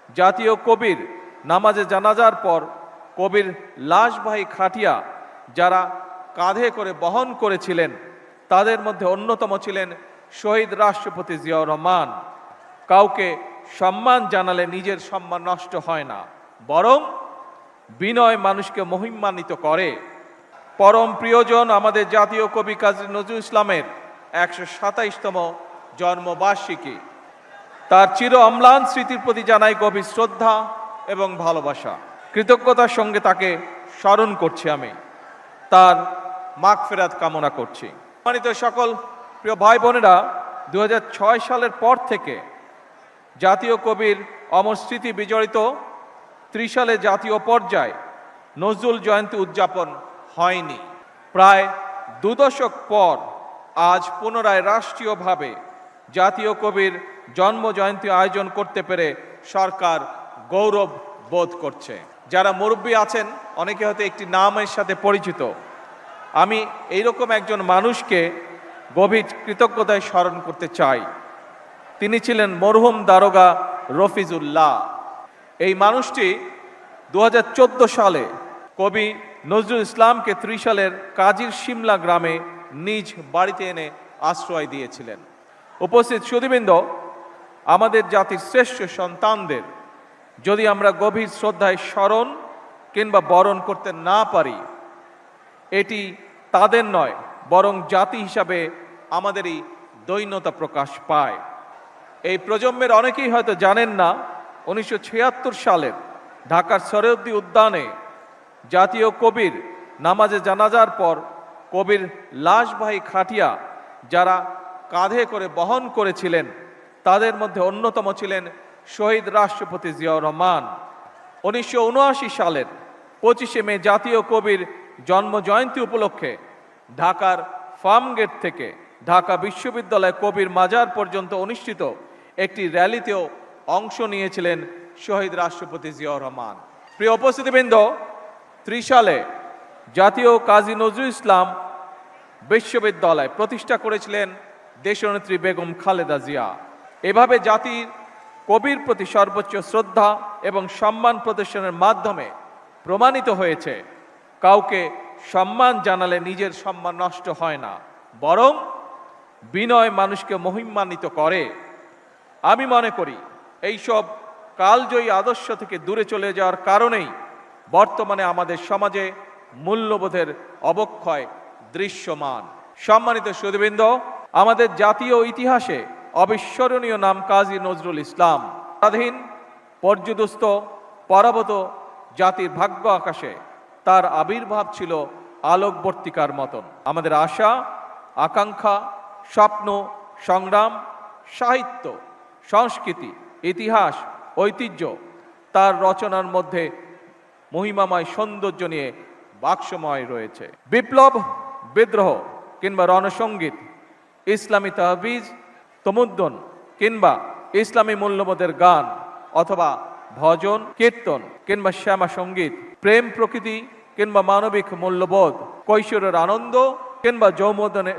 জাতীয় কবির নামাজে জানাজার পর কবির লাশবাহী খাটিয়া যারা কাঁধে করে বহন করেছিলেন তাদের মধ্যে অন্যতম ছিলেন শহীদ রাষ্ট্রপতি জিয়াউর রহমান। কাউকে সম্মান জানালে নিজের সম্মান নষ্ট হয় না, বরং বিনয় মানুষকে মহিমান্বিত করে। পরম প্রিয়জন আমাদের জাতীয় কবি কাজী নজরুল ইসলামের ১২৭তম জন্মবার্ষিকী। তার চির অম্লান স্মৃতির প্রতি জানাই গভীর শ্রদ্ধা এবং ভালোবাসা। কৃতজ্ঞতার সঙ্গে তাকে স্মরণ করছি, আমি তার মাগফিরাত কামনা করছি। সম্মানিত সকল প্রিয় ভাই বোনেরা, ২০০৬ সালের পর থেকে জাতীয় কবির অমর স্মৃতি বিজড়িত ত্রিশালে জাতীয় পর্যায়ে নজরুল জয়ন্তী উদযাপন হয়নি। প্রায় ২ দশক পর আজ পুনরায় রাষ্ট্রীয়ভাবে জাতীয় কবির জন্ম জয়ন্তী আয়োজন করতে পেরে সরকার গৌরব বোধ করছে। যারা মুরব্বী আছেন অনেকে হয়তো একটি নামের সাথে পরিচিত। আমি এইরকম একজন মানুষকে গভীর কৃতজ্ঞতায় স্মরণ করতে চাই। তিনি ছিলেন মরহুম দারোগা রফিজুল্লাহ। এই মানুষটি ২০১৪ সালে কবি নজরুল ইসলামকে ত্রিশালের কাজীর শিমলা গ্রামে নিজ বাড়িতে এনে আশ্রয় দিয়েছিলেন। উপস্থিত সুধীবৃন্দ, আমাদের জাতির শ্রেষ্ঠ সন্তানদের যদি আমরা গভীর শ্রদ্ধায় স্মরণ কিংবা বরণ করতে না পারি, এটি তাদের নয় বরং জাতি হিসাবে আমাদেরই দৈন্যতা প্রকাশ পায়। এই প্রজন্মের অনেকেই হয়তো জানেন না, ১৯৭৬ সালের ঢাকার সরোয়ার্দী উদ্যানে জাতীয় কবির নামাজে জানাজার পর কবির লাশবাহী খাটিয়া যারা কাঁধে করে বহন করেছিলেন তাদের মধ্যে অন্যতম ছিলেন শহীদ রাষ্ট্রপতি জিয়াউর রহমান। ১৯৭৯ সালের ২৫শে মে জাতীয় কবির জন্ম জয়ন্তী উপলক্ষে ঢাকার ফার্মগেট থেকে ঢাকা বিশ্ববিদ্যালয় কবির মাজার পর্যন্ত অনুষ্ঠিত একটি র্যালিতেও অংশ নিয়েছিলেন শহীদ রাষ্ট্রপতি জিয়াউর রহমান। প্রিয় উপস্থিতিবৃন্দ, ত্রিশালে জাতীয় কাজী নজরুল ইসলাম বিশ্ববিদ্যালয় প্রতিষ্ঠা করেছিলেন দেশনেত্রী বেগম খালেদা জিয়া। এভাবে জাতির কবির প্রতি সর্বোচ্চ শ্রদ্ধা এবং সম্মান প্রদর্শনের মাধ্যমে প্রমাণিত হয়েছে কাউকে সম্মান জানালে নিজের সম্মান নষ্ট হয় না, বরং বিনয় মানুষকে মহিমান্বিত করে। আমি মনে করি এইসব কালজয়ী আদর্শ থেকে দূরে চলে যাওয়ার কারণেই বর্তমানে আমাদের সমাজে মূল্যবোধের অবক্ষয় দৃশ্যমান। সম্মানিত সুধীবৃন্দ, আমাদের জাতীয় ইতিহাসে অবিস্মরণীয় নাম কাজী নজরুল ইসলাম। স্বাধীন পর্যুদস্ত পরাভূত জাতির ভাগ্য আকাশে তার আবির্ভাব ছিল আলোকবর্তিকার মতন। আমাদের আশা, আকাঙ্ক্ষা, স্বপ্ন, সংগ্রাম, সাহিত্য, সংস্কৃতি, ইতিহাস, ঐতিহ্য তার রচনার মধ্যে মহিমাময় সৌন্দর্য নিয়ে বাক্সময় রয়েছে। বিপ্লব, বিদ্রোহ কিংবা রণসঙ্গীত, ইসলামী তাহবিজ, তমুদ্দন কিংবা ইসলামী মূল্যবোধের গান অথবা ভজন, কীর্তন কিংবা শ্যামা সঙ্গীত, প্রেম প্রকৃতি কিংবা মানবিক মূল্যবোধ, কৈশোরের আনন্দ কিংবা যৌবনের